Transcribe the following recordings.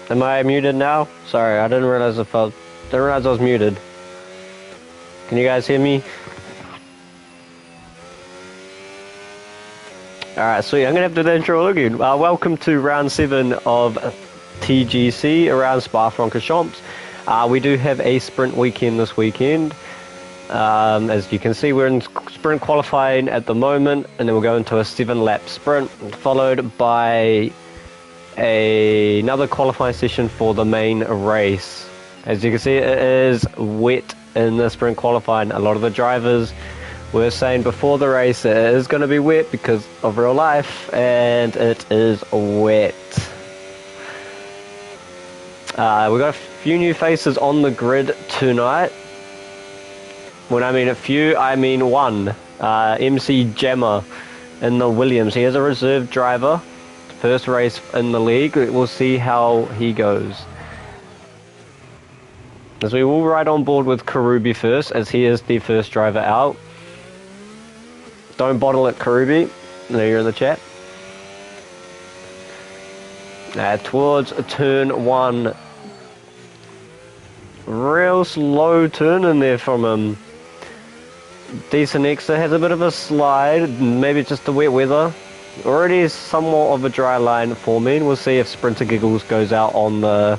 Am I muted now? Sorry, I didn't realize I was muted. Can you guys hear me? Alright, sweet. I'm gonna have to do the intro again. Welcome to round 7 of TGC around Spa-Francorchamps. We do have a sprint weekend this weekend. As you can see, we're in sprint qualifying at the moment, and then we'll go into a 7-lap sprint, followed by another qualifying session for the main race. As you can see, it is wet in the sprint qualifying. A lot of the drivers were saying before the race it is going to be wet because of real life, and it is wet. We've got a few new faces on the grid tonight. When I mean a few, I mean one. MC Jammer in the Williams. He is a reserve driver. First race in the league. We'll see how he goes. As we will ride on board with Karubi first, as he is the first driver out. Don't bottle it, Karubi. No, you're in the chat. Towards turn 1. Real slow turn in there from him. Decent exit, has a bit of a slide, maybe it's just the wet weather. Already somewhat of a dry line forming. We'll see if Sprinter Giggles goes out on the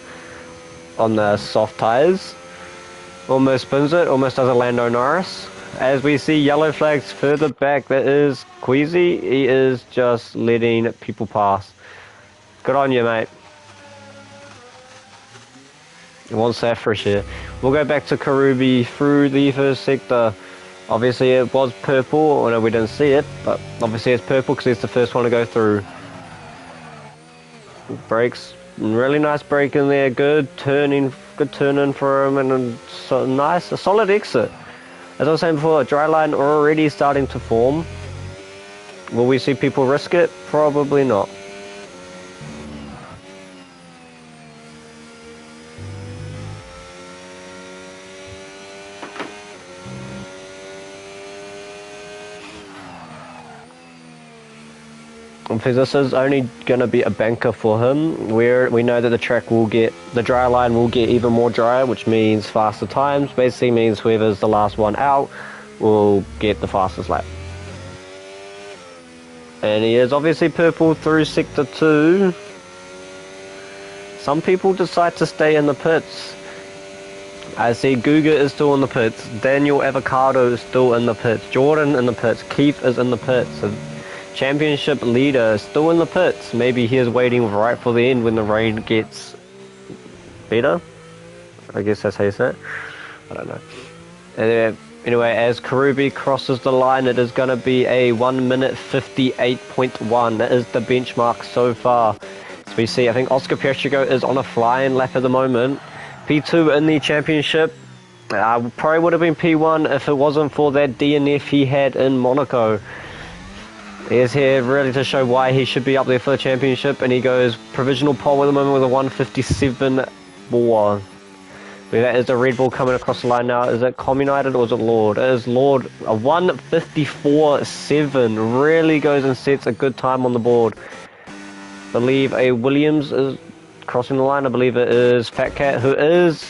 soft tyres. Almost spins it, almost does a Lando Norris. As we see yellow flags further back, that is Queasy. He is just letting people pass. Good on you, mate. He wants that fresh air. We'll go back to Karubi through the first sector. Obviously it was purple, I know we didn't see it, but obviously it's purple because it's the first one to go through. Brakes, really nice brake in there, good turn in for him, and a solid exit. As I was saying before, a dry line already starting to form. Will we see people risk it? Probably not. Because this is only going to be a banker for him, we know that the dry line will get even more dry, which means faster times. Basically means whoever's the last one out will get the fastest lap. And he is obviously purple through sector 2. Some people decide to stay in the pits. I see Guga is still in the pits, Daniel Avocado is still in the pits, Jordan in the pits, Keith is in the pits. So championship leader still in the pits. Maybe he is waiting right for the end when the rain gets better. I guess that's how you say it. I don't know. Anyway, as Karubi crosses the line, it is going to be a 1 minute 58.1. That is the benchmark so far. As we see, I think Oscar Piastrigo is on a flying lap at the moment. P2 in the championship. Probably would have been P1 if it wasn't for that DNF he had in Monaco. He is here really to show why he should be up there for the championship, and he goes provisional pole at the moment with a 157.4. That is the Red Bull coming across the line now. Is it Communited or is it Lord? It is Lord. A 154.7 really goes and sets a good time on the board. I believe a Williams is crossing the line. I believe it is Fat Cat, who is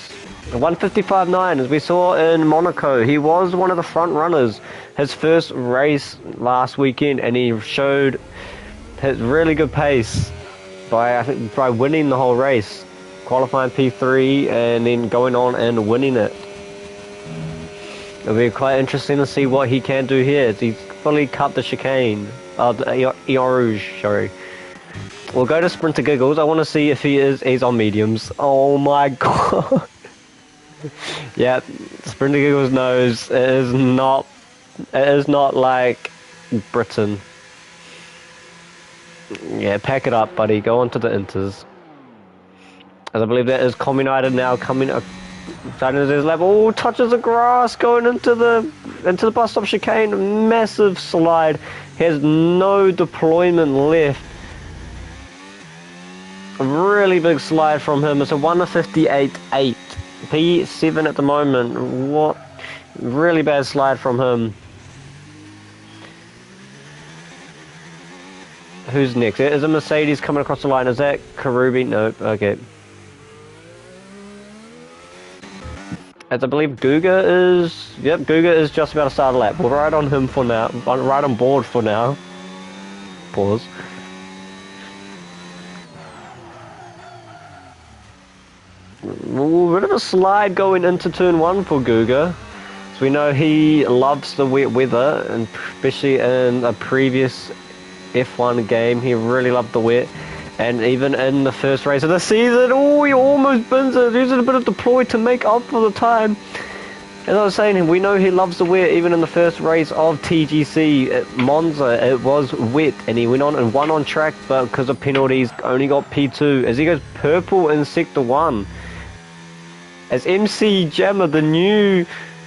155.9, as we saw in Monaco. He was one of the front runners his first race last weekend, and he showed his really good pace by winning the whole race, qualifying P3 and then going on and winning it. It'll be quite interesting to see what he can do here. He's fully cut the chicane, the Rouge, sorry. We'll go to Sprinter Giggles. I want to see if he's on mediums. Oh my god. Yeah, Sprinter Giggles knows it is not like Britain. Yeah, pack it up, buddy. Go on to the Inters. As I believe that is Communited now coming up, starting at his level. Oh, touches the grass, going into the bus stop chicane. Massive slide. He has no deployment left. A really big slide from him. It's a 158.8. P7 at the moment. What? Really bad slide from him. Who's next? Is a Mercedes coming across the line? Is that Karubi? Nope. Okay. As I believe Guga is... Yep, Guga is just about to start a lap. We're right on him for now. Right on board for now. Pause. Ooh, bit of a slide going into turn 1 for Guga. So we know he loves the wet weather, and especially in a previous F1 game, he really loved the wet. And even in the first race of the season, oh, he almost bins it. He's a bit of deploy to make up for the time. As I was saying, we know he loves the wet. Even in the first race of TGC at Monza, it was wet, and he went on and won on track, but because of penalties, only got P2. As he goes purple in Sector 1. As MC Gemma, the new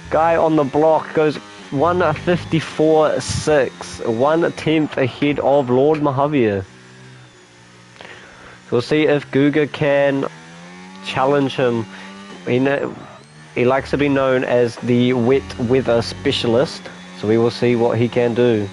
guy on the block, goes 1:54.6, 1/10 ahead of Lord Mojave. We'll see if Guga can challenge him. He likes to be known as the wet weather specialist, so we will see what he can do.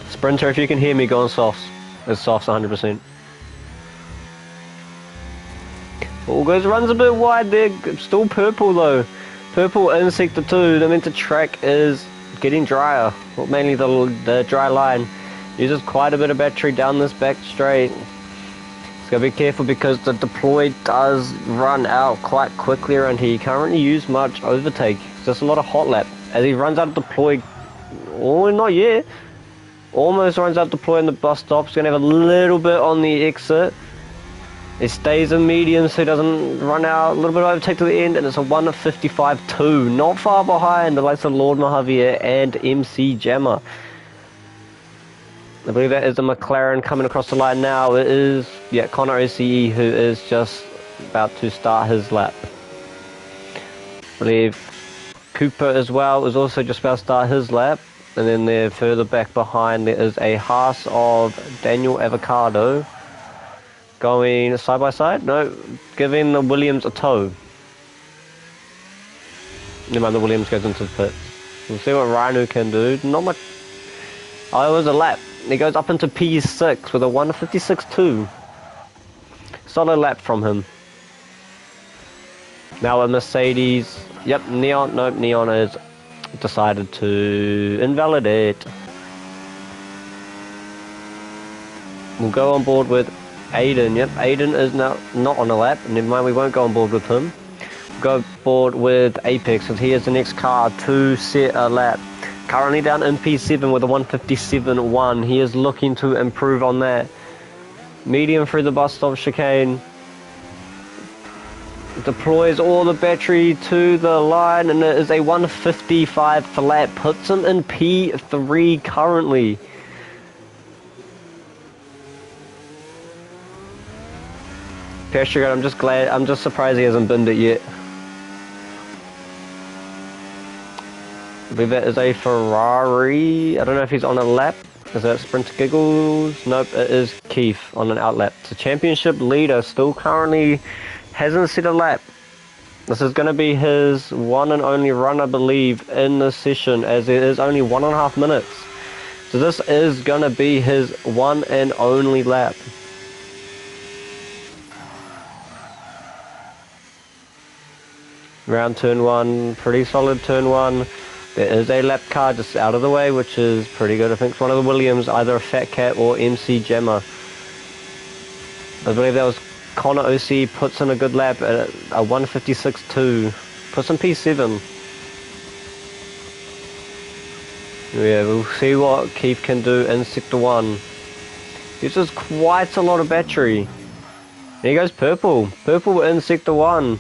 Sprinter, if you can hear me, go on softs. It's softs 100%. All goes, runs a bit wide there. Still purple though. Purple in Sector 2. The mentor track is getting drier. Well, mainly the dry line. Uses quite a bit of battery down this back straight. Just gotta be careful because the deploy does run out quite quickly around here. You can't really use much overtake. It's just a lot of hot lap. As he runs out of deploy. Oh, not yet. Almost runs out deploy in the bus stop. He's going to have a little bit on the exit. It stays in medium so he doesn't run out. A little bit of overtake to the end, and it's a 1:55.2. Not far behind the likes of Lord Mojave and MC Jammer. I believe that is the McLaren coming across the line now. It is, yeah, Connor OCE, who is just about to start his lap. I believe Cooper as well is also just about to start his lap. And then there, further back behind, there is a Haas of Daniel Avocado going side by side. No, giving the Williams a tow. Never mind, the Williams goes into the pits. We'll see what Rhino can do. Not much. Oh, it was a lap. He goes up into P6 with a 1:56.2. Solid lap from him. Now a Mercedes. Yep, Neon. Nope, Neon is decided to invalidate. We'll go on board with Aiden. Yep, Aiden is now not on a lap. Never mind, we won't go on board with him. We'll go on board with Apex, because he is the next car to set a lap. Currently down in P7 with a 1:57.1. He is looking to improve on that. Medium through the bus stop chicane. Deploys all the battery to the line, and it is a 1:55 flat. Puts him in P3 currently. Pasture, I'm just surprised he hasn't binned it yet. I believe that is a Ferrari. I don't know if he's on a lap. Is that Sprint Giggles? Nope, it is Keith on an outlap. The championship leader still currently hasn't set a lap. This is going to be his one and only run, I believe, in this session, as it is only 1.5 minutes. So this is going to be his one and only lap. Round turn 1, pretty solid turn 1. There is a lap car just out of the way, which is pretty good. I think it's one of the Williams, either a Fat Cat or MC Gemma. I believe that was Connor OC, puts in a good lap at a 1:56.2. Puts in P7. Yeah, we'll see what Keith can do in Sector 1. Uses quite a lot of battery. There he goes purple. Purple in Sector 1.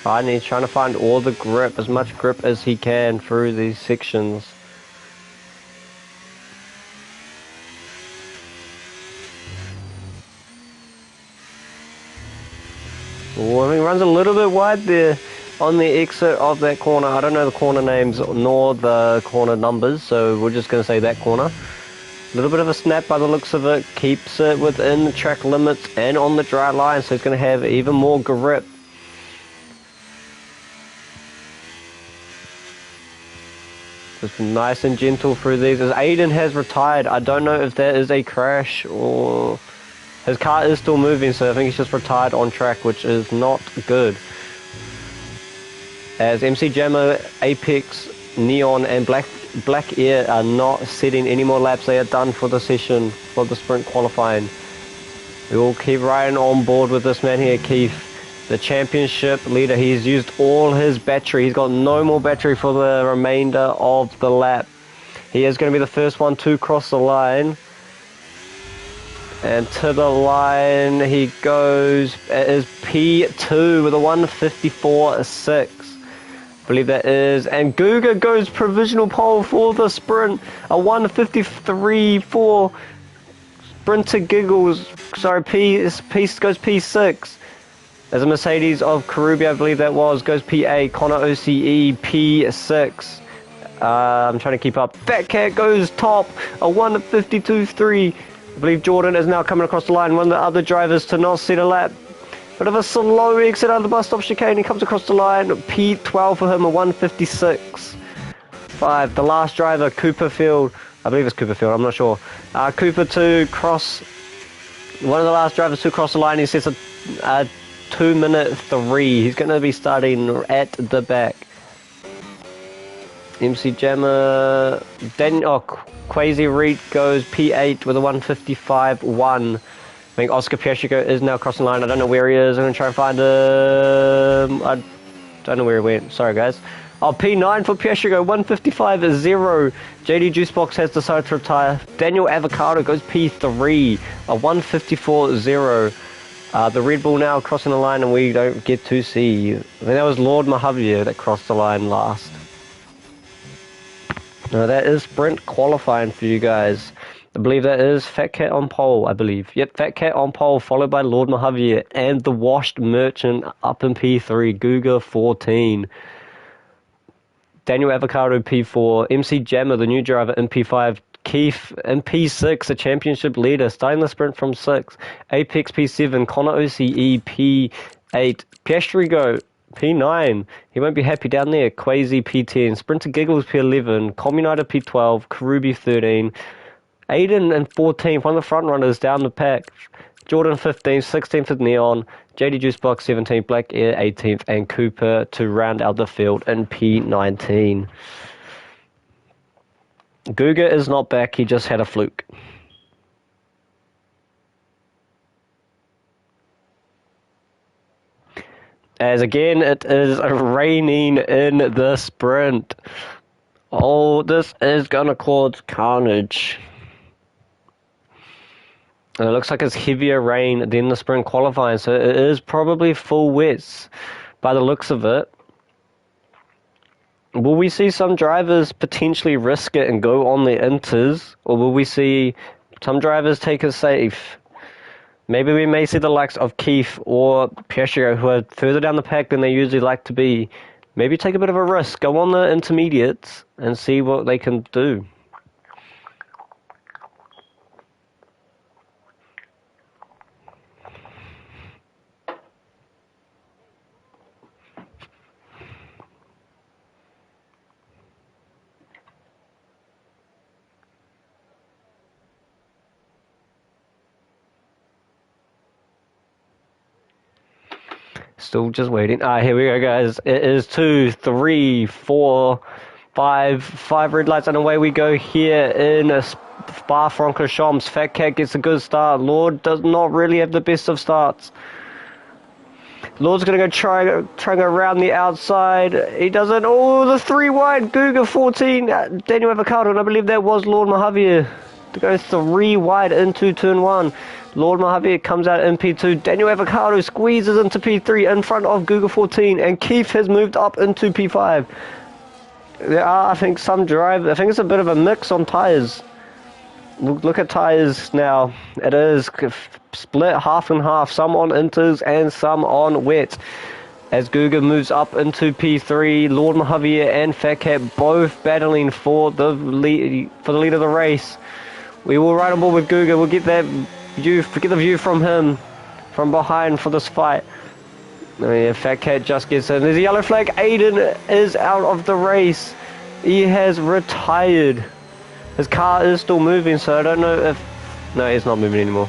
Finally, he's trying to find all the grip, as much grip as he can through these sections. Oh, I mean, runs a little bit wide there on the exit of that corner. I don't know the corner names nor the corner numbers, so we're just going to say that corner. A little bit of a snap by the looks of it. Keeps it within the track limits and on the dry line, so he's going to have even more grip. Just nice and gentle through these. As Aiden has retired, I don't know if that is a crash or... His car is still moving, so I think he's just retired on track, which is not good. As MC Jammer, Apex, Neon, and Black Air are not setting any more laps. They are done for the session, for the sprint qualifying. We will keep riding on board with this man here, Keith, the championship leader. He's used all his battery. He's got no more battery for the remainder of the lap. He is going to be the first one to cross the line. And to the line he goes. It is P2 with a 1:54.6. I believe that is. And Guga goes provisional pole for the sprint. A 1:53.4. Sprinter Giggles. Sorry, P goes P6. As a Mercedes of Karubi, I believe that was, goes P8. Connor OCE P6. I'm trying to keep up. Fat Cat goes top. A 1:52.3. I believe Jordan is now coming across the line. One of the other drivers to not set a lap. Bit of a slow exit out of the bus stop chicane. He comes across the line. P12 for him, a 1:56.5. The last driver, Cooperfield. I believe it's Cooperfield, I'm not sure. Cooper to cross. One of the last drivers to cross the line. He sets a 2:03. He's going to be starting at the back. MC Jammer, Quasi Reed goes P8 with a 1:55.1. I think Oscar Piastrico is now crossing the line. I don't know where he is. I'm going to try and find him. I don't know where he went. Sorry, guys. Oh, P9 for Piastrico, 1:55.0. JD Juicebox has decided to retire. Daniel Avocado goes P3, a 1:54.0. The Red Bull now crossing the line, and we don't get to see. I think that was Lord Mojave that crossed the line last. No, that is sprint qualifying for you guys. I believe that is Fat Cat on pole, I believe. Yep, Fat Cat on pole, followed by Lord Mojave and the Washed Merchant up in P3, Guga 14. Daniel Avocado P4, MC Jammer, the new driver, in P5. Keith in P6, the championship leader, starting the sprint from 6. Apex P7, Connor OCE P8. Piastrigo P9. He won't be happy down there. Quasi P10. Sprinter Giggles P11. Communiter P12. Karubi 13. Aiden in 14th. One of the front runners down the pack. Jordan 15th. 16th with Neon. JD Juicebox 17th. Black Air 18th. And Cooper to round out the field in P19. Guga is not back. He just had a fluke. As again, it is raining in the sprint. Oh, this is going to cause carnage. And it looks like it's heavier rain than the sprint qualifying, so it is probably full wets by the looks of it. Will we see some drivers potentially risk it and go on the inters, or will we see some drivers take it safe? Maybe we may see the likes of Keith or Piastrico, who are further down the pack than they usually like to be. Maybe take a bit of a risk, go on the intermediates and see what they can do. Still just waiting. Here we go, guys. It is 2, 3, 4, 5 red lights, and away we go here in Spa-Francorchamps. Fat Cat gets a good start. Lord does not really have the best of starts. Lord's going to try and go around the outside. He doesn't. Oh, the 3 wide. Guga 14. Daniel Avocado, and I believe that was Lord Mojave to go 3 wide into turn 1. Lord Mojave comes out in P2. Daniel Avocado squeezes into P3 in front of Guga 14, and Keith has moved up into P5. There are, I think, some drivers. I think it's a bit of a mix on tyres. Look at tyres now. It is split half and half. Some on inters and some on wet. As Guga moves up into P3, Lord Mojave and Fat Cat both battling for the lead of the race. We will ride on board with Guga. We'll get that view, get the view from him, from behind for this fight. I mean, Fat Cat just gets in. There's a yellow flag. Aiden is out of the race. He has retired. His car is still moving, so I don't know if... No, it's not moving anymore.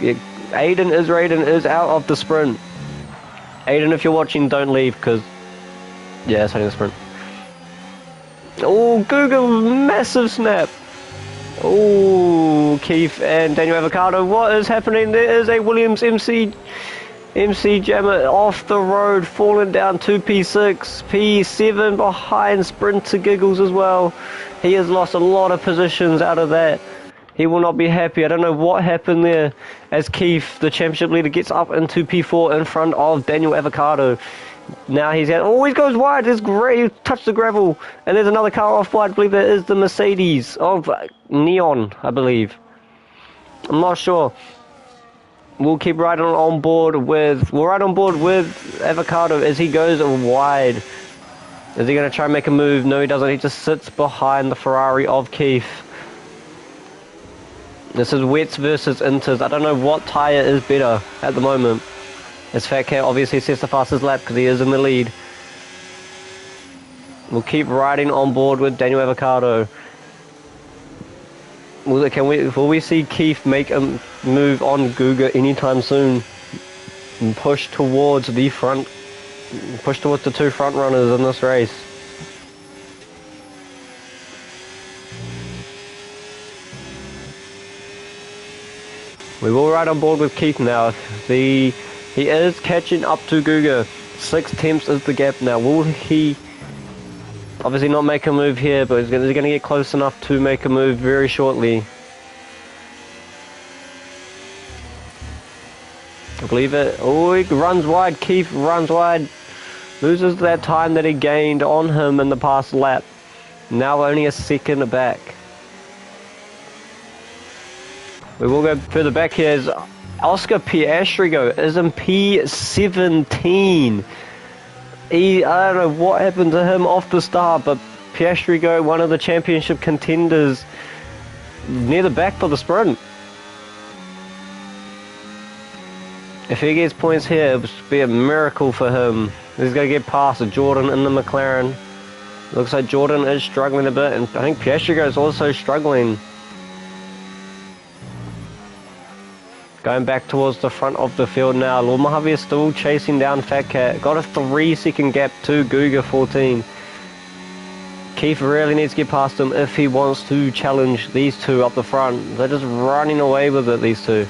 Yeah, Aiden is out of the sprint. Aiden, if you're watching, don't leave, because... Yeah, it's only the sprint. Oh, Google, massive snap. Oh, Keith and Daniel Avocado, what is happening? There is a Williams MC Jammer off the road, falling down to P6, P7 behind Sprinter Giggles as well. He has lost a lot of positions out of that. He will not be happy. I don't know what happened there as Keith, the championship leader, gets up into P4 in front of Daniel Avocado. Now he's out. Oh, he goes wide. It's great. He touched the gravel. And there's another car off wide. I believe that is the Mercedes of Neon, I believe. I'm not sure. We'll keep riding on board with... We'll ride on board with Avocado as he goes wide. Is he going to try and make a move? No, he doesn't. He just sits behind the Ferrari of Keith. This is wets versus inters. I don't know what tyre is better at the moment. As Fat Cat obviously sets the fastest lap because he is in the lead. We'll keep riding on board with Daniel Avocado. Will we see Keith make a move on Guga anytime soon? And push towards the two front runners in this race. We will ride on board with Keith now. He is catching up to Guga. 6 tenths is the gap now. Will he obviously not make a move here, but he's going to get close enough to make a move very shortly. I believe it. Oh, he runs wide. Keith runs wide. Loses that time that he gained on him in the past lap. Now only a second back. We will go further back here as Oscar Piastrigo is in P17. I don't know what happened to him off the start, but Piastrigo, one of the championship contenders, near the back for the sprint. If he gets points here, it would be a miracle for him. He's going to get past Jordan in the McLaren. Looks like Jordan is struggling a bit, and I think Piastrigo is also struggling. Going back towards the front of the field now. Lord Mojave is still chasing down Fat Cat. Got a 3-second gap to Guga 14. Keith really needs to get past him if he wants to challenge these two up the front. They're just running away with it, these two.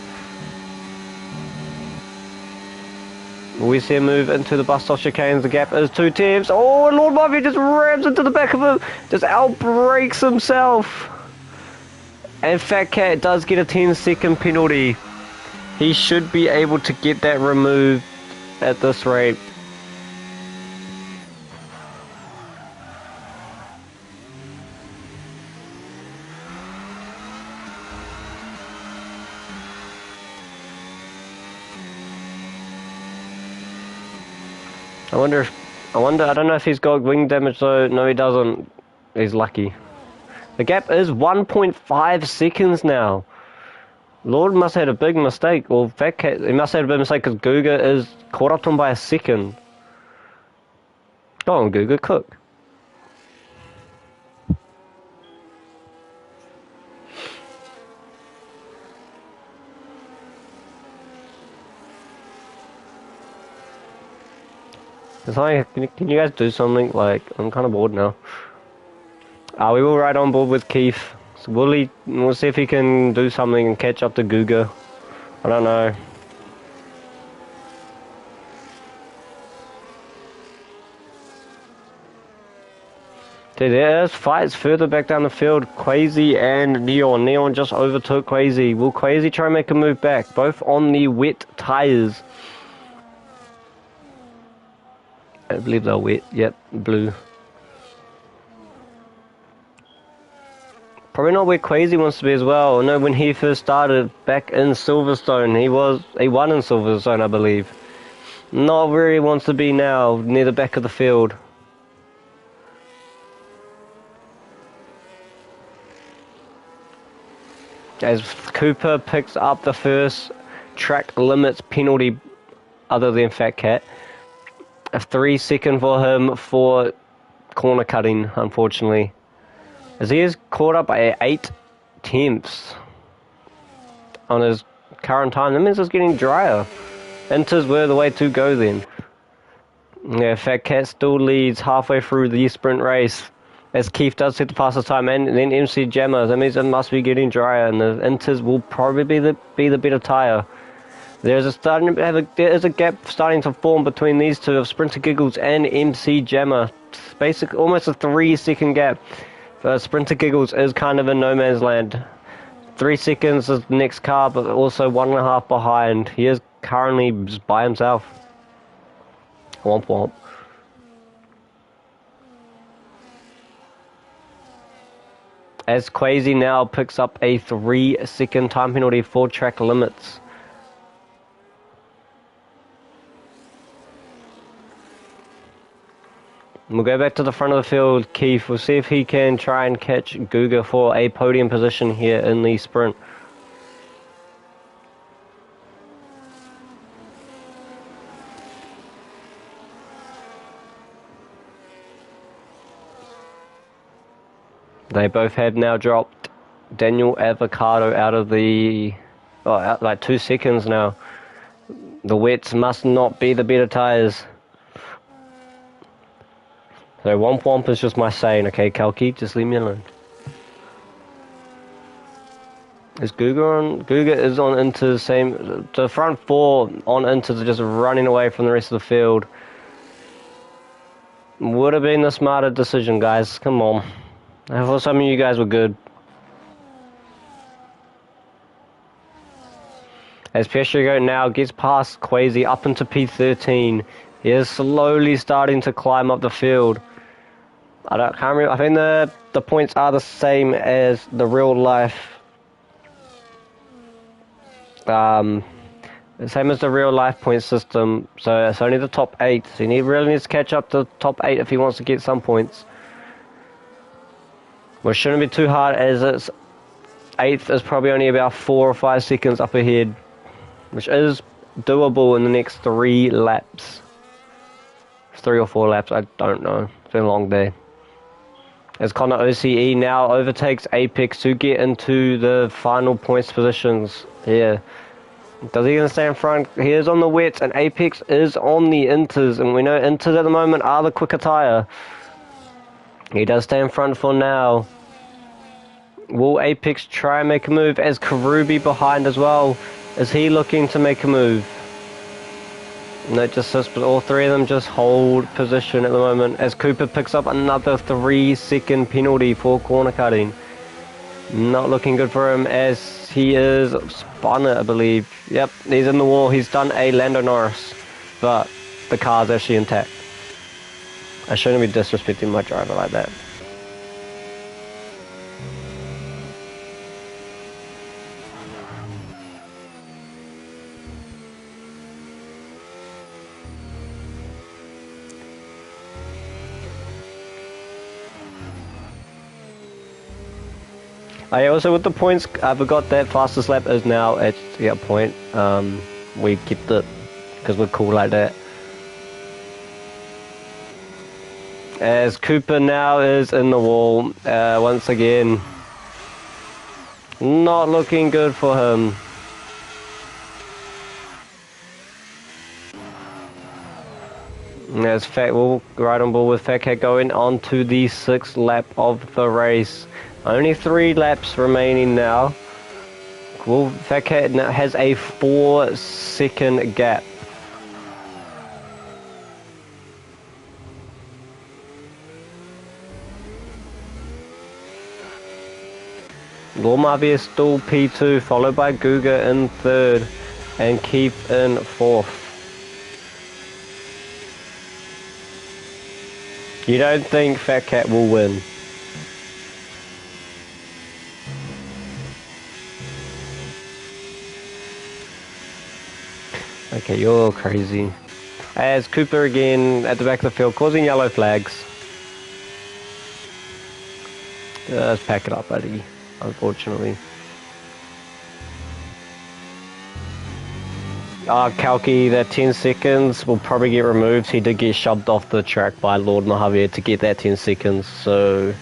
We see him move into the bus stop chicanes. The gap is 2 tenths. Oh, and Lord Mojave just rams into the back of him. Just outbrakes himself. And Fat Cat does get a 10-second penalty. He should be able to get that removed at this rate. I don't know if he's got wing damage though. No, he doesn't. He's lucky. The gap is 1.5 seconds now. Lord must have had a big mistake, or Fat Cat, he must have had a big mistake because Guga is caught up to him by a second. Go on, Guga, cook. Can you guys do something? Like, I'm kind of bored now. We will ride on board with Keith. So we'll see if he can do something and catch up to Guga. I don't know. Dude, there's fights further back down the field. Quasi and Neon. Neon just overtook Quasi. Will Quasi try and make a move back? Both on the wet tires. I believe they're wet. Yep, blue. Probably not where Quasi wants to be as well. No, when he first started back in Silverstone, he won in Silverstone, I believe. Not where he wants to be now, near the back of the field. as Cooper picks up the first track limits penalty other than Fat Cat. A 3 second for him for corner cutting, unfortunately. As he is caught up by 8 tenths on his current time. That means it's getting drier. Inters were the way to go then. Yeah, Fat Cat still leads halfway through the sprint race. As Keith does set the fastest time, and then MC Jammer. That means it must be getting drier, and the Inters will probably be the better tyre. There is a gap starting to form between these two of Sprinter Giggles and MC Jammer. Basically, almost a 3 second gap. Sprinter Giggles is kind of in no man's land. 3 seconds is the next car, but also 1.5 behind. He is currently just by himself. Womp womp. As Quasi now picks up a 3 second time penalty for track limits. We'll go back to the front of the field. Keith, we'll see if he can try and catch Guga for a podium position here in the sprint. They both have now dropped Daniel Avocado out of the... out like 2 seconds now. The wets must not be the better tyres. So Womp Womp is just my saying, okay, Kalki, just leave me alone. Is Guga on? Guga is on into the same... The front 4 on into just running away from the rest of the field. Would have been the smarter decision, guys. Come on. I thought some of you guys were good. As Pietrigo now gets past Quasi up into P13. He is slowly starting to climb up the field. Can't remember. I think the points are the same as the real life. Same as the real life point system. So it's only the top 8. So he really needs to catch up to the top 8 if he wants to get some points. Which shouldn't be too hard, as its 8th is probably only about 4 or 5 seconds up ahead, which is doable in the next 3 laps. 3 or 4 laps, I don't know. It's been a long day. As Connor OCE now overtakes Apex to get into the final points positions here. Does he gonna stay in front? He is on the wets, and Apex is on the Inters, and we know Inters at the moment are the quicker tyre. He does stay in front for now. Will Apex try and make a move? As Karubi behind as well. Is he looking to make a move? No, but all 3 of them just hold position at the moment. As Cooper picks up another 3 second penalty for corner cutting. Not looking good for him, as he is spun it, I believe. Yep, he's in the wall. He's done a Lando Norris, but the car's actually intact. I shouldn't be disrespecting my driver like that. I also, with the points, I forgot that fastest lap is now at a point. We kept it because we're cool like that. As Cooper now is in the wall once again. Not looking good for him. As we'll right on board with Fat Cat going on to the 6th lap of the race. Only 3 laps remaining now. Well, Fat Cat now has a 4 second gap. Lormavi is still P2, followed by Guga in 3rd, and Keith in 4th. You don't think Fat Cat will win? Okay, you're crazy. As Cooper again at the back of the field, causing yellow flags. Just pack it up, buddy. Unfortunately. Kalki, that 10 seconds will probably get removed. He did get shoved off the track by Lord Mojave to get that 10 seconds, so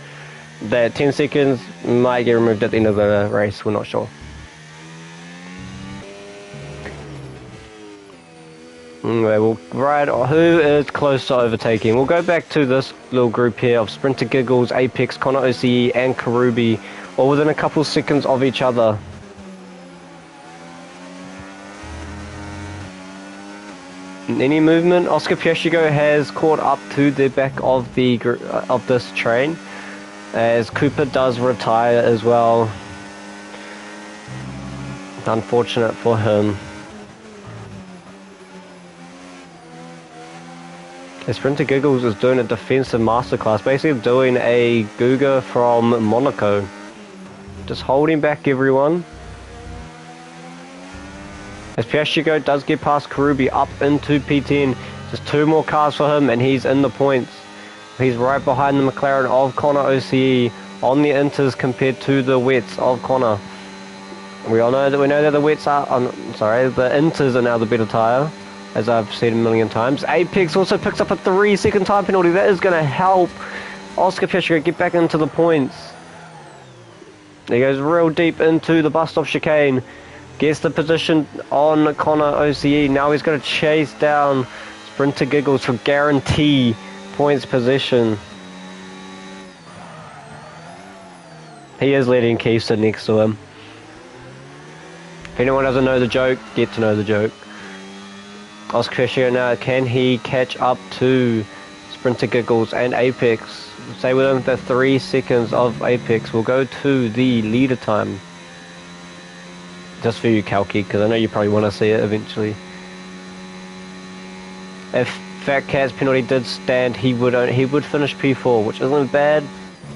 that 10 seconds might get removed at the end of the race, we're not sure. Anyway, who is close to overtaking? We'll go back to this little group here of Sprinter Giggles, Apex, Connor OCE, and Karubi, all within a couple seconds of each other. Any movement? Oscar Piachigo has caught up to the back of the of this train, as Cooper does retire as well. Unfortunate for him. Sprinter Giggles is doing a defensive masterclass, basically doing a Guga from Monaco. Just holding back everyone. As Piachigo does get past Karubi up into P10, just 2 more cars for him and he's in the points. He's right behind the McLaren of Connor OCE on the inters compared to the wets of Connor. We know that the wets are, the inters are now the better tyre, as I've said a million times. Apex also picks up a 3-second time penalty. That is going to help Oscar Piachigo get back into the points. He goes real deep into the bus stop chicane. Gets the position on Connor OCE. Now he's going to chase down Sprinter Giggles for guarantee points position. He is letting Keith sit next to him. If anyone doesn't know the joke, get to know the joke. Oscar Piachigo now, can he catch up to Sprinter Giggles and Apex? Say within the 3 seconds of Apex, we'll go to the leader time. Just for you, Kalki, because I know you probably want to see it eventually. If Fat Cat's penalty did stand, he would finish P4, which isn't bad,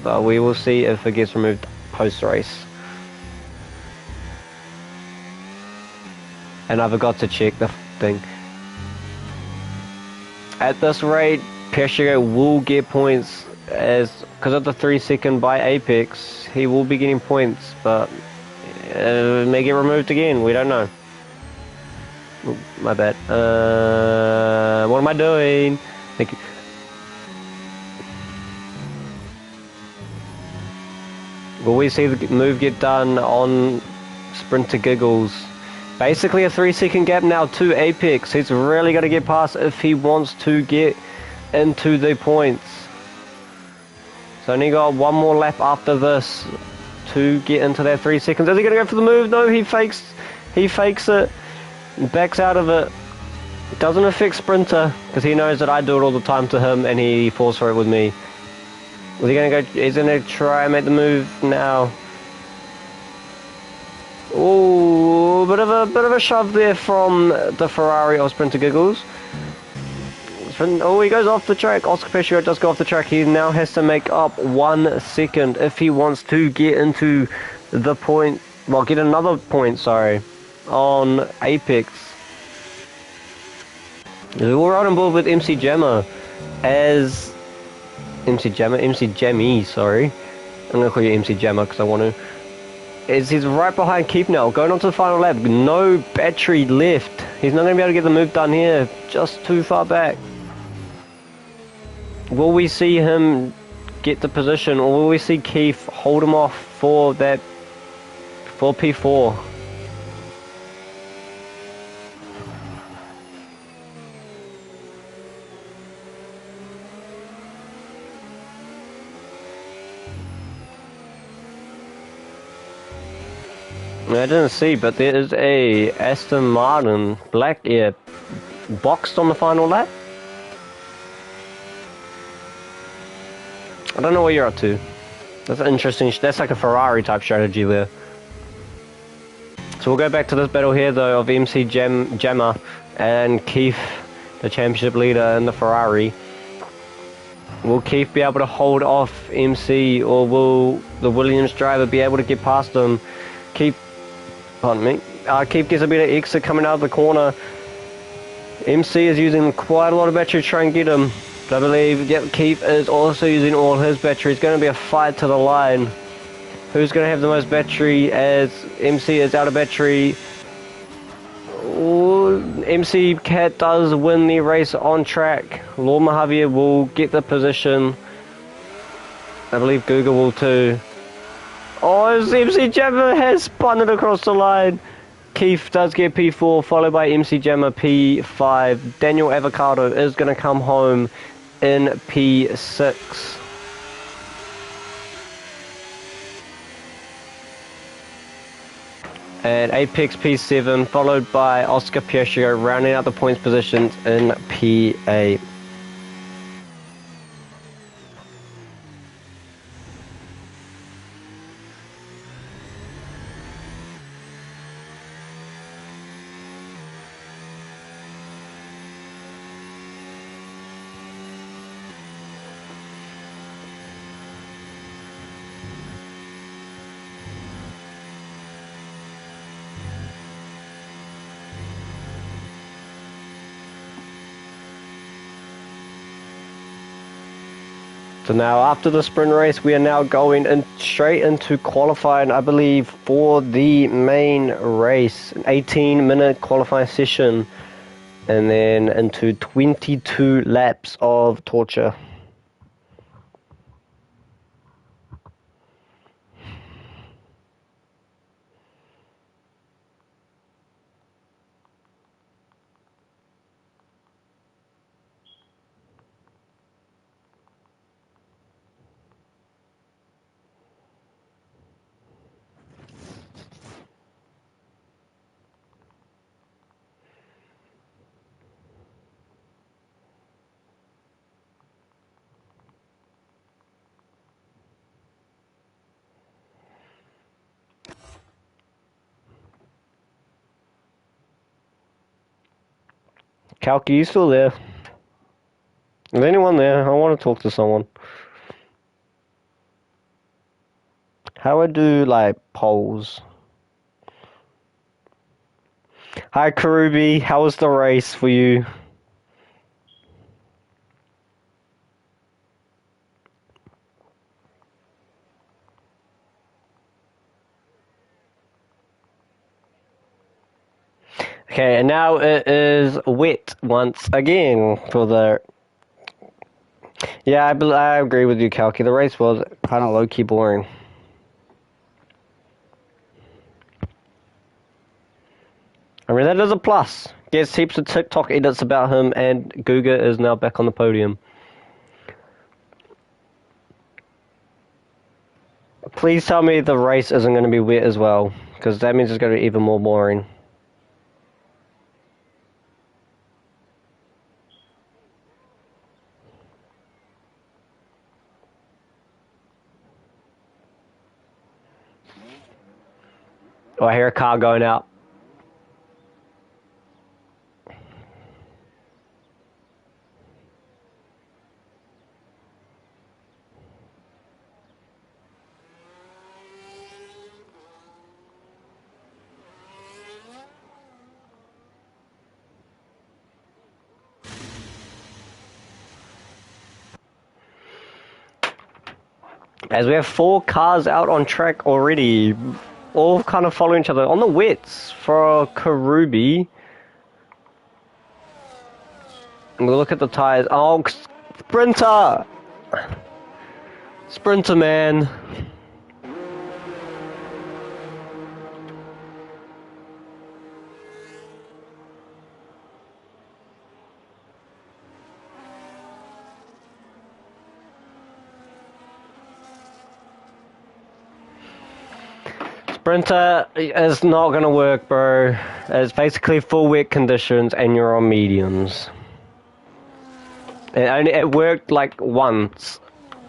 but we will see if it gets removed post-race. And I forgot to check the thing. At this rate, Piachigo will get points, as because of the 3-second by Apex, he will be getting points, but may get removed again, we don't know. Ooh, my bad. What am I doing? Thank you. Will we see the move get done on Sprinter Giggles? Basically a 3-second gap now to Apex. He's really got to get past if he wants to get into the points. So only got 1 more lap after this to get into that 3 seconds. Is he going to go for the move? No, he fakes it, backs out of it. It doesn't affect Sprinter, because he knows that I do it all the time to him, and he falls for it with me. Is he going to go? He's going to try and make the move now. Oh, bit of a shove there from the Ferrari of Sprinter Giggles. Oh, he goes off the track. Oscar Piachigo does go off the track. He now has to make up 1 second if he wants to get into the point. Well, get another point, sorry, on Apex. We're right on board with MC Jammer as MC Jammy, sorry. I'm going to call you MC Jammer because I want to. He's right behind Keith now, going on to the final lap. No battery left. He's not going to be able to get the move done here. Just too far back. Will we see him get the position, or will we see Keith hold him off for that, for P4? I didn't see, but there is a Aston Martin black air boxed on the final lap. I don't know what you're up to. That's interesting. That's like a Ferrari type strategy there. So we'll go back to this battle here though of MC Jammer and Keith, the championship leader in the Ferrari. Will Keith be able to hold off MC, or will the Williams driver be able to get past him? Keith gets a bit of exit coming out of the corner. MC is using quite a lot of battery to try and get him. But I believe, Keith is also using all his battery. It's going to be a fight to the line. Who's going to have the most battery as MC is out of battery? Ooh, MC Cat does win the race on track. Lorma Javier will get the position. I believe Guga will too. Oh, MC Jammer has spun it across the line. Keith does get P4, followed by MC Jammer P5. Daniel Avocado is going to come home in P6. And Apex P7, followed by Oscar Pietro, rounding out the points positions in P8. So now after the sprint race, we are now going straight into qualifying, I believe, for the main race. An 18-minute qualifying session, and then into 22 laps of torture. Kalki, you still there? Is anyone there? I want to talk to someone. How I do, like, polls? Hi, Karubi. How was the race for you? Okay, and now it is wet once again for the... Yeah, I agree with you, Kalki. The race was kind of low-key boring. I mean, that is a plus. Gets heaps of TikTok edits about him, and Guga is now back on the podium. Please tell me the race isn't going to be wet as well, because that means it's going to be even more boring. Oh, I hear a car going out. As we have 4 cars out on track already, all kind of following each other. On the wets for Karubi. And we'll look at the tires. Oh, Sprinter! Sprinter, man. Sprinter is not going to work, bro. It's basically full wet conditions and you're on mediums. It worked like once.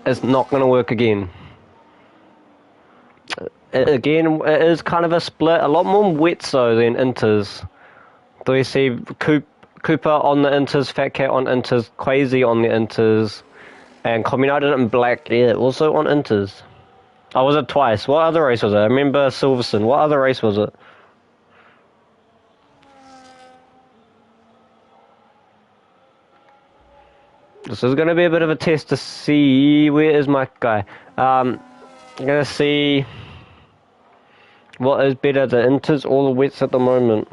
It's not going to work again. Again, it is kind of a split. A lot more wet so than inters. Do we see Cooper on the inters, Fat Cat on inters, Quasi on the inters, and Communited in black, yeah, also on inters. Oh, was it twice? What other race was it? I remember Silverstone. What other race was it? This is going to be a bit of a test to see... Where is my guy? I'm going to see... What is better, the inters or the wets at the moment?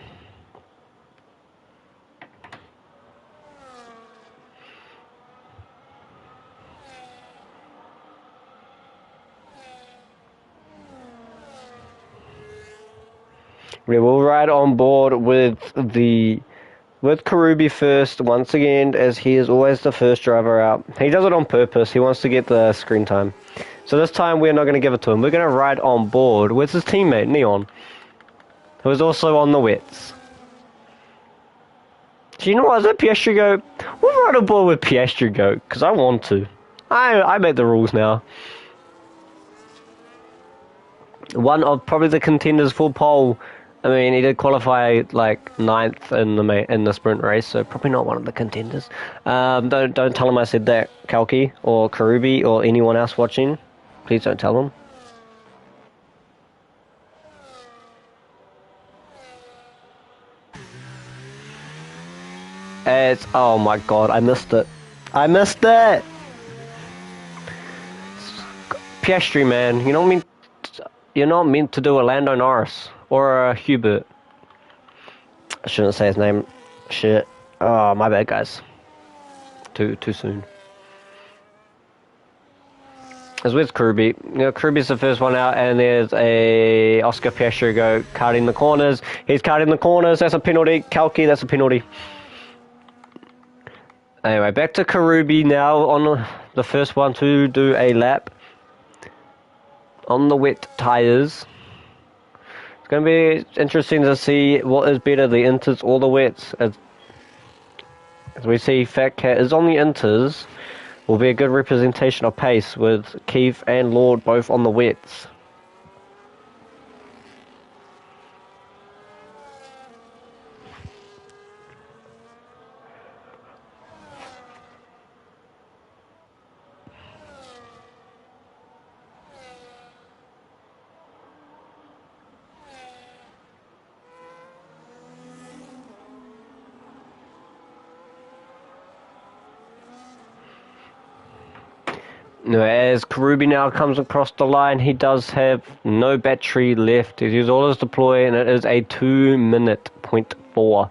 We will ride on board with Karubi first, once again, as he is always the first driver out. He does it on purpose. He wants to get the screen time. So this time we're not going to give it to him. We're going to ride on board with his teammate, Neon, who is also on the wets. Do you know what? Is it Piastri Go? We'll ride on board with Piastri Go, because I want to. I make the rules now. One of probably the contenders for pole. I mean, he did qualify like 9th in the sprint race, so probably not one of the contenders. Don't tell him I said that, Kalki or Karubi or anyone else watching. Please don't tell them. Oh my god, I missed it. I missed it. Piastri, man, you're not meant to do a Lando Norris or a Hubert. I shouldn't say his name. Shit. Oh, my bad, guys. Too soon. As with Karubi. Karubi's the first one out, and there's a Oscar Piastri Go carding the corners. He's carding the corners. That's a penalty. Kalki, that's a penalty. Anyway, back to Karubi now on the first one to do a lap on the wet tyres. It's going to be interesting to see what is better, the inters or the wets. As we see, Fat Cat is on the inters. Will be a good representation of pace with Keith and Lord both on the wets. As Karubi now comes across the line, he does have no battery left. He's used all his deploy, and it is a 2-minute .4.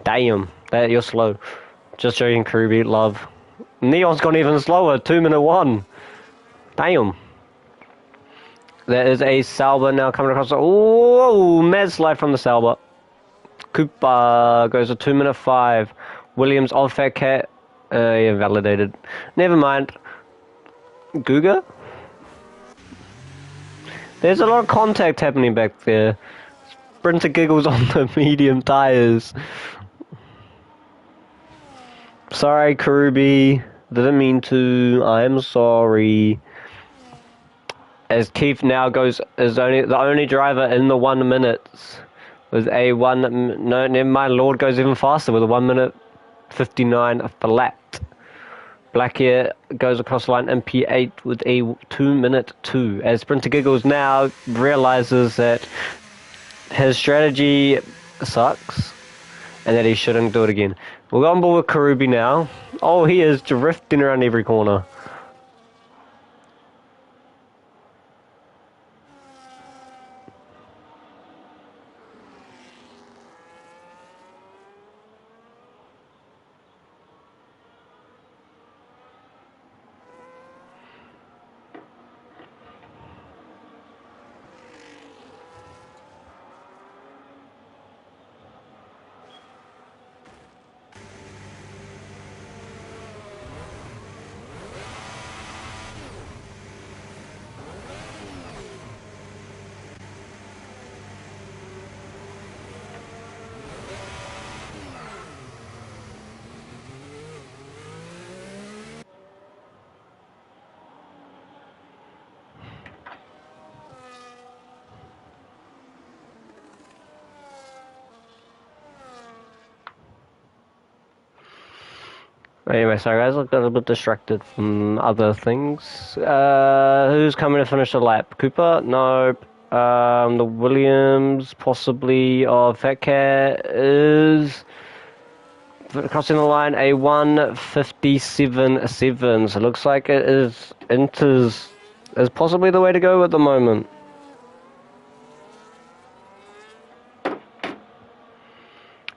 Damn, you're slow. Just showing Karubi love. Neon's gone even slower, 2-minute 1. Damn. There is a Sauber now coming across. Oh, mad slide from the Sauber. Cooper goes to 2-minute 5. Williams off Fat Cat. Yeah, validated. Never mind. Guga? There's a lot of contact happening back there. Sprinter giggles on the medium tyres. Sorry, Karubi. Didn't mean to. I'm sorry. As Keith now is the only driver in the 1 minute. With a no, never mind. Lord goes even faster with a 1 minute 59 flat. Blackhair goes across the line in P8 with a 2-minute 2. As Sprinter Giggles now realizes that his strategy sucks and that he shouldn't do it again. We'll go on board with Karubi now. Oh, he is drifting around every corner. Anyway, sorry guys, I got a bit distracted from other things. Who's coming to finish the lap? Cooper? Nope. The Williams, possibly, of Fat Cat is crossing the line a 1:57.7. So it looks like it is Inters is possibly the way to go at the moment.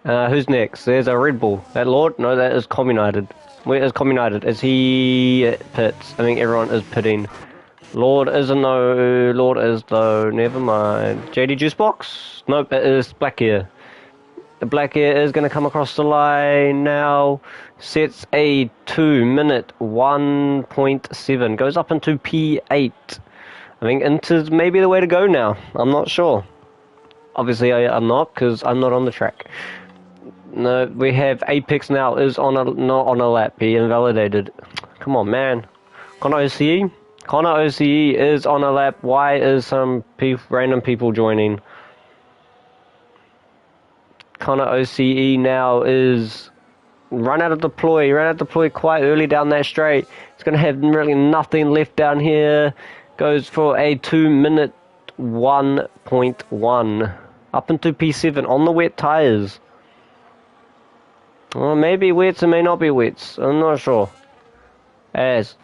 Who's next? There's a Red Bull. That Lord? No, that is Com United. Where is Com United? Is he pits? I think everyone is pitting. Lord isn't though. Lord is though. Never mind. JD Juice Box? Nope, it is Black Air. The Black Air is going to come across the line now. Sets a 2-minute 1.7. Goes up into P8. I think into maybe the way to go now. I'm not sure. Obviously, I'm not because I'm not on the track. No, we have Apex now is on not on a lap. He invalidated. Come on, man. Connor OCE? Connor OCE is on a lap. Why is some random people joining? Connor OCE now is run out of deploy. He ran out of deploy quite early down that straight. He's going to have really nothing left down here. Goes for a 2-minute 1.1. Up into P7 on the wet tyres. Well, maybe wets and may not be wets. I'm not sure. As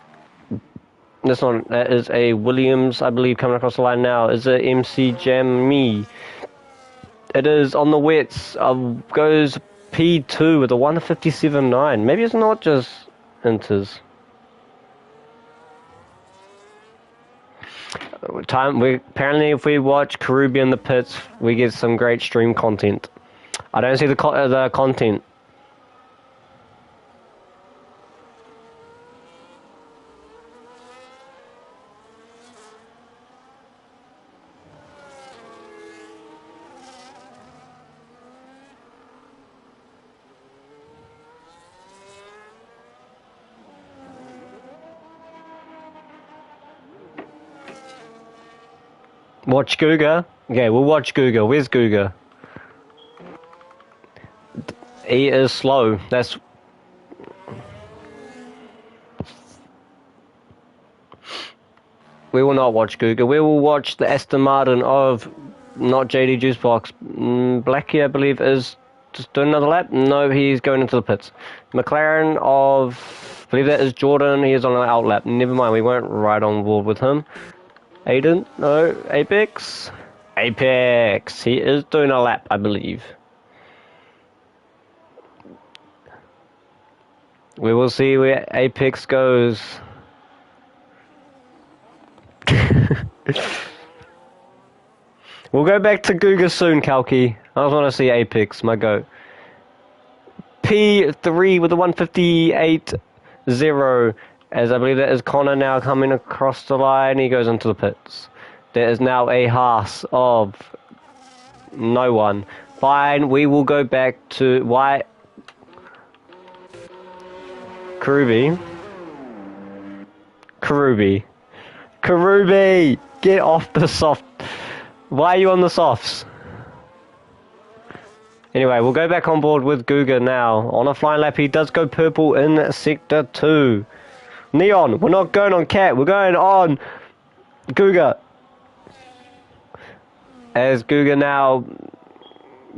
this one, that is a Williams, I believe, coming across the line now. Is it MC Jam Me? It is on the wets. Goes P2 with a 157.9. Maybe it's not just inters. Apparently, if we watch Caribbean in the pits, we get some great stream content. I don't see the content. Watch Guga. Okay, we'll watch Guga. Where's Guga? He is slow. That's... We will not watch Guga. We will watch the Aston Martin of... Not JD Juicebox. Blackie, I believe, is just doing another lap. No, he's going into the pits. McLaren of... I believe that is Jordan. He is on an out lap. Never mind, we weren't right on board with him. Aiden? No. Apex? Apex. He is doing a lap, I believe. We will see where Apex goes. We'll go back to Guga soon, Kalki. I just want to see Apex, my goat. P3 with a 158.0. As I believe that is Connor now coming across the line. He goes into the pits. There is now a Haas of no one. Fine, we will go back to why Karubi. Get off the soft. Why are you on the softs? Anyway, we'll go back on board with Guga now. On a flying lap, he does go purple in Sector 2. Neon, we're not going on Cat, we're going on Guga. As Guga now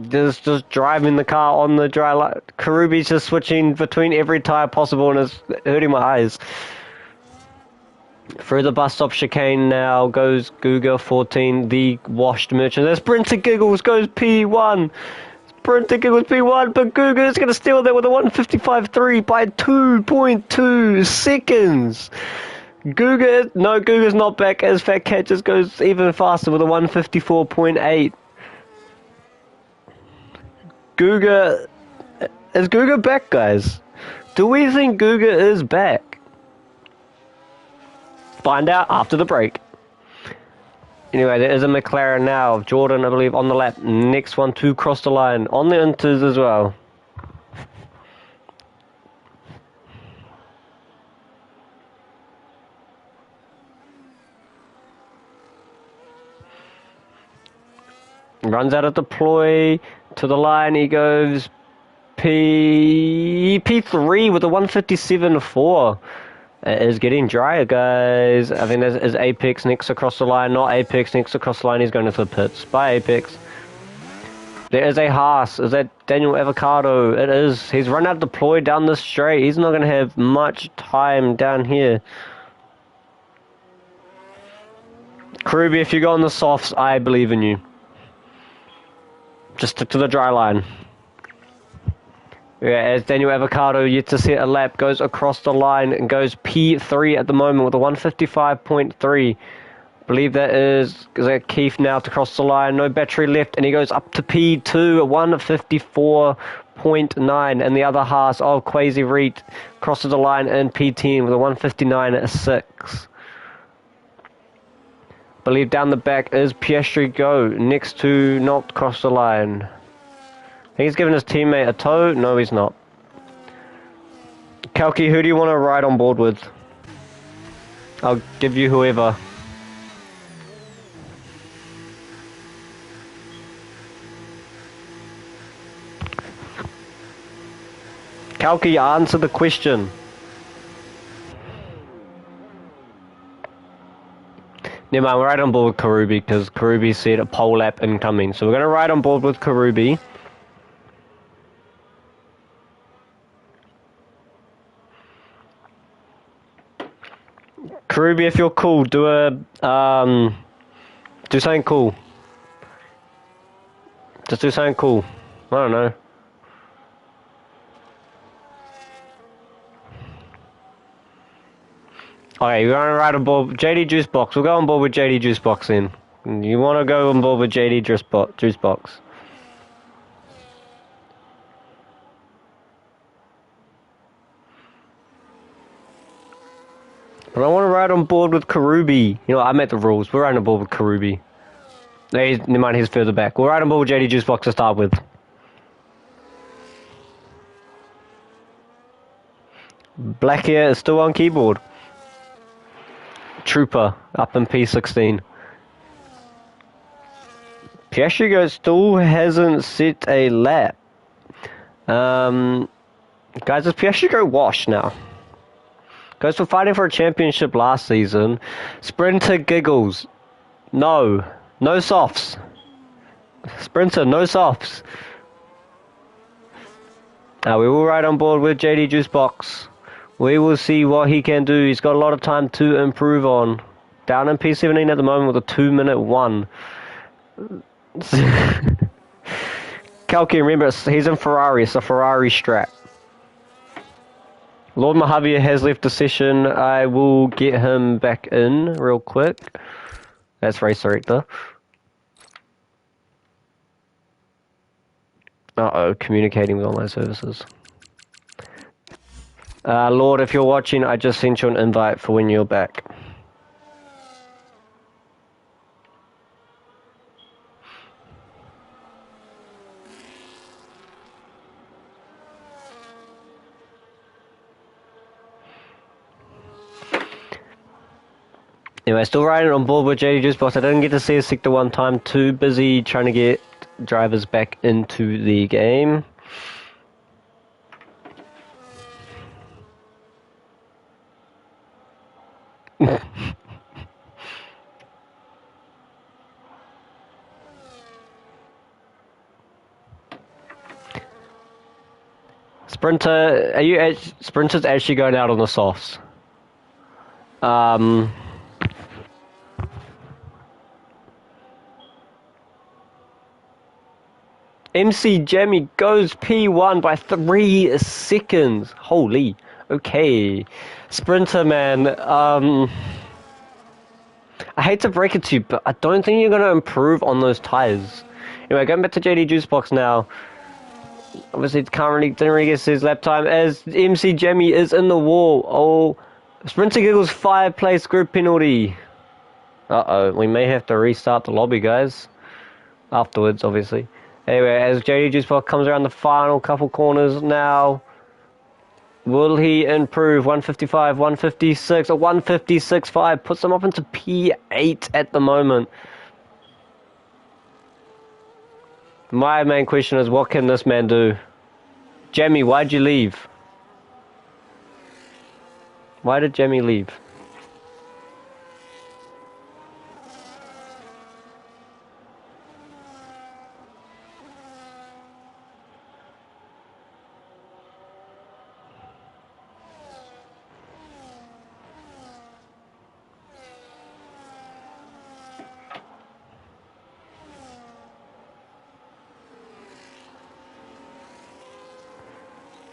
just driving the car on the dry line. Karubi's just switching between every tyre possible and it's hurting my eyes. Through the bus stop chicane now goes Guga 14, the washed merchant. There's Sprinter Giggles goes P1. Sprinter Giggles P1, but Guga is going to steal that with a 155.3 by 2.2 seconds. Guga's not back as Fat Cat just goes even faster with a 154.8. Is Guga back, guys? Do we think Guga is back? Find out after the break. Anyway, there is a McLaren now of Jordan, I believe, on the lap. Next one to cross the line. On the inters as well. Runs out of deploy to the line. He goes P3 with a 157.4. It is getting drier, guys. I think that is Apex next across the line. Not Apex next across the line. He's going into the pits. Bye, Apex. There is a Haas. Is that Daniel Avocado? It is. He's run out deploy down the straight. He's not going to have much time down here. Karubi, if you go on the softs, I believe in you. Just stick to the dry line. Yeah, as Daniel Avocado yet to set a lap, goes across the line and goes P3 at the moment with a 155.3. Believe that is that Keith now to cross the line, no battery left, and he goes up to P2 at 154.9, and the other Haas of Quasi Reet crosses the line in P10 with a 159.6. Believe down the back is Piastri Go, next to not cross the line. I think he's giving his teammate a tow. No, he's not. Kalki, who do you want to ride on board with? I'll give you whoever. Kalki, answer the question. Never mind, we're right on board with Karubi because Karubi said a pole lap incoming. So we're going to ride on board with Karubi. Karubi, if you're cool, do something cool. Just do something cool. I don't know. Okay, we're gonna ride on board JD Juice Box. We'll go on board with JD Juice Box then. You want to go on board with JD Juice Box? But I want to ride on board with Karubi. You know, I met the rules. We're riding on board with Karubi. Never mind, he's further back. We'll ride on board with JD Juice Box to start with. Black Hair is still on keyboard. Trooper up in P16. Piastrigo still hasn't set a lap. Guys, is Piastrigo washed now? Goes for fighting for a championship last season. Sprinter giggles. No. No softs. Sprinter, no softs. Now we will ride on board with JD Juice Box. We will see what he can do. He's got a lot of time to improve on. Down in P17 at the moment with a 2-minute 1. Kalki, remember, he's in Ferrari. It's a Ferrari strap. Lord Mojave has left the session. I will get him back in real quick. That's race director. Uh-oh, communicating with online services. Lord, if you're watching, I just sent you an invite for when you're back. Anyway, still riding on board with JD Juice Box. I didn't get to see a Sector 1 time. Too busy trying to get drivers back into the game. Sprinter, Sprinter's actually going out on the softs. MC Jammy goes P1 by 3 seconds. Holy. Okay. Sprinter, man. I hate to break it to you, but I don't think you're going to improve on those tires. Anyway, going back to JD Juice Box now. Obviously, didn't really get his lap time as MC Jammy is in the wall. Oh, Sprinter Giggles 5-place group penalty. Uh-oh, we may have to restart the lobby, guys. Afterwards, obviously. Anyway, as JD Juice Box comes around the final couple corners now, will he improve? 155, 156, or 156.5 puts him up into P8 at the moment. My main question is, what can this man do? Jamie, why'd you leave? Why did Jamie leave?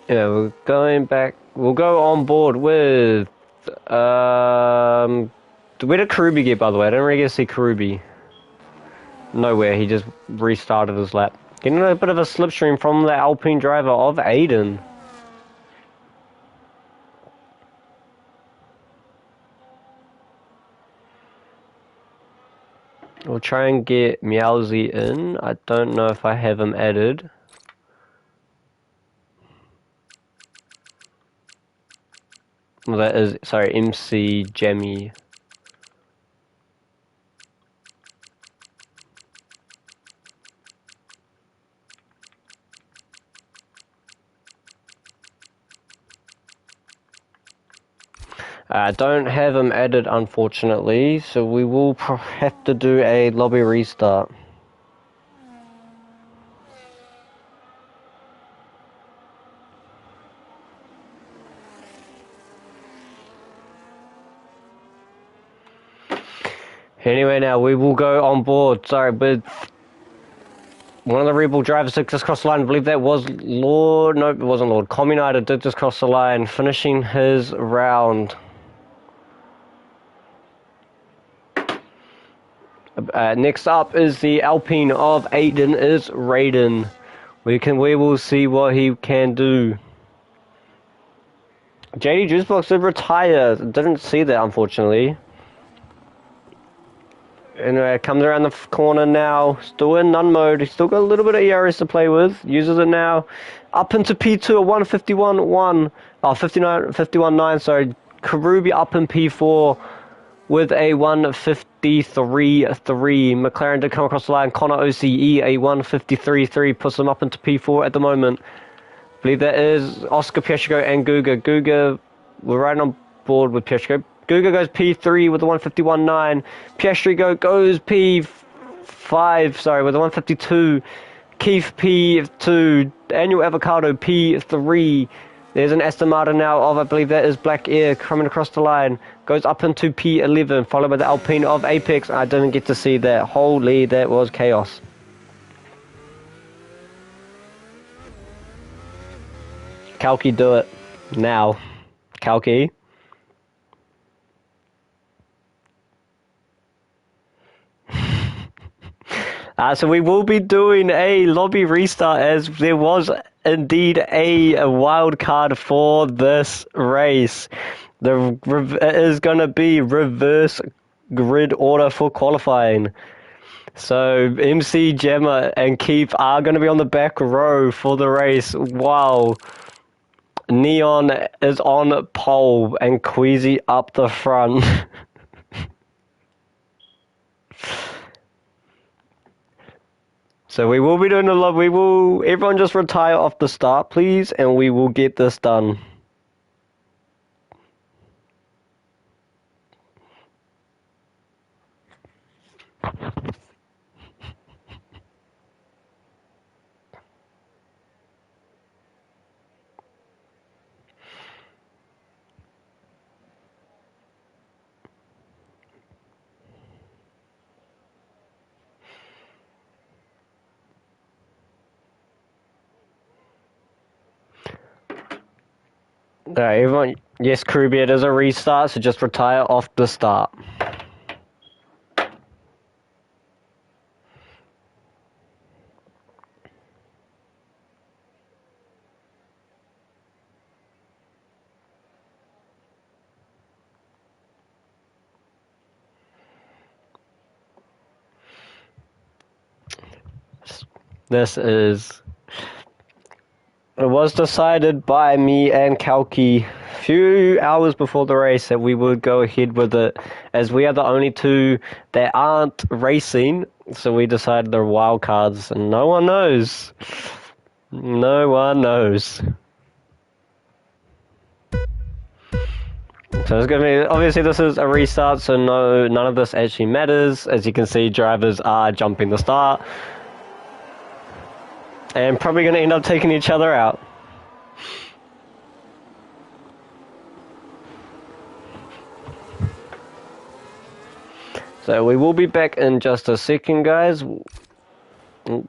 Yeah, we're going back. We'll go on board with where did Karubi get, by the way? I didn't really get to see Karubi. Nowhere. He just restarted his lap. Getting a bit of a slipstream from the Alpine driver of Aiden. We'll try and get Meowsy in. I don't know if I have him added. Well, that is, sorry, MC Jammy. I don't have him added, unfortunately, so we will have to do a lobby restart. Anyway, now we will go on board. Sorry, but one of the Red Bull drivers did just cross the line. I believe that was Lord. No, it wasn't Lord. Communider did just cross the line, finishing his round. Next up is the Alpine of Aiden is Raiden. We will see what he can do. JD Juicebox did retire. Didn't see that, unfortunately. Anyway, comes around the corner now. Still in none mode. He's still got a little bit of ERS to play with. Uses it now. Up into P2, a 151.1. Oh, 51.9, sorry. Karubi up in P4 with a 153.3. McLaren did come across the line. Connor OCE, a 153.3. Puts him up into P4 at the moment. I believe that is Oscar Pieshko and Guga. Guga, we're right on board with Pieshko. Guga goes P3 with the 151.9. Piestri goes P5, sorry, with the 152. Keith P2. Daniel Avocado P3. There's an Aston Martin now of, I believe that is Black Air, coming across the line. Goes up into P11, followed by the Alpine of Apex. I didn't get to see that. Holy, that was chaos. Kalki, do it. Now. Kalki. So we will be doing a lobby restart, as there was indeed a wild card for this race. It is going to be reverse grid order for qualifying. So MC, Gemma and Keith are going to be on the back row for the race. Wow. Neon is on pole and Queasy up the front. So we will be doing a lot. Everyone just retire off the start, please, and we will get this done. Everyone, yes, Karubi, it is a restart, so just retire off the start. It was decided by me and Kalki a few hours before the race that we would go ahead with it, as we are the only two that aren't racing, so we decided they're wild cards, and no one knows. No one knows. So it's going to be, obviously this is a restart, so none of this actually matters. As you can see, drivers are jumping the start. And probably going to end up taking each other out. So we will be back in just a second, guys. Hold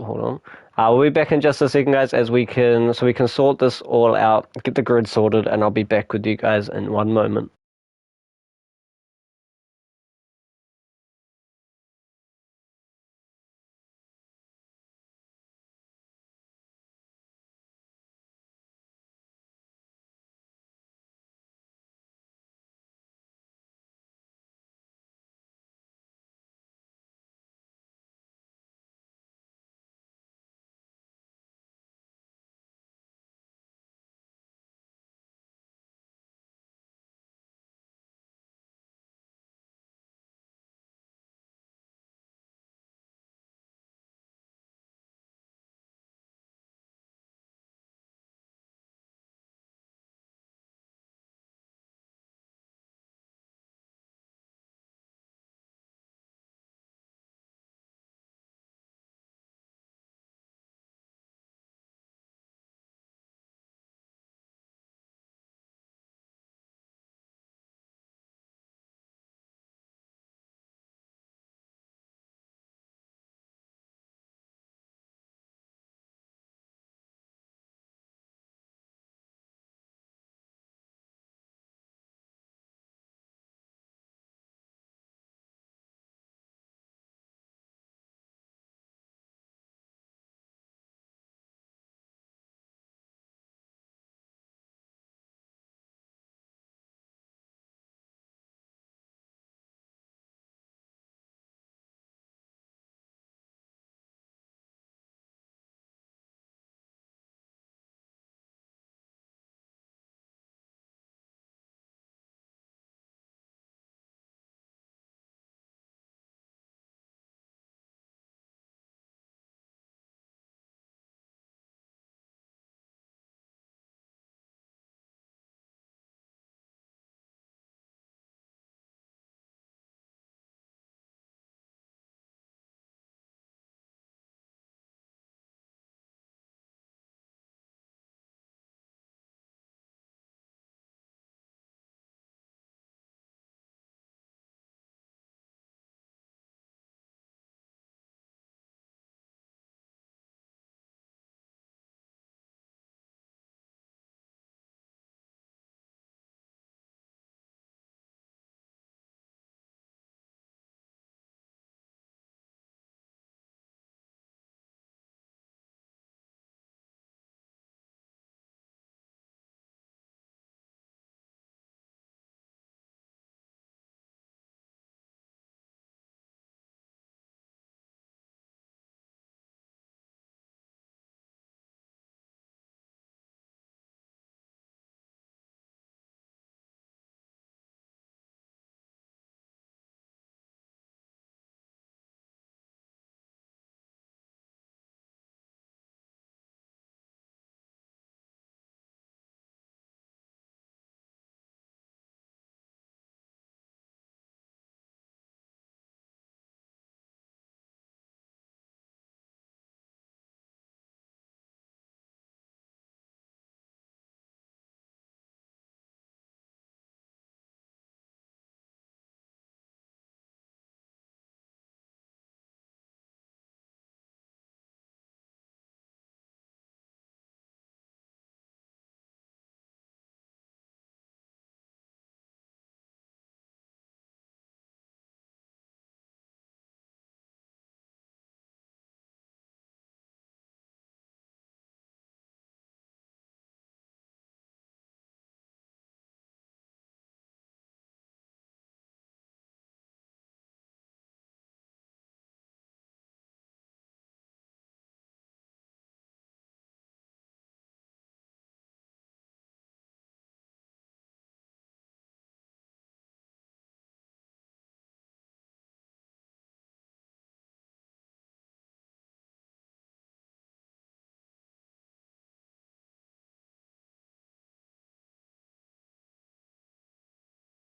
on. We'll be back in just a second, guys, as we can sort this all out, get the grid sorted, and I'll be back with you guys in one moment.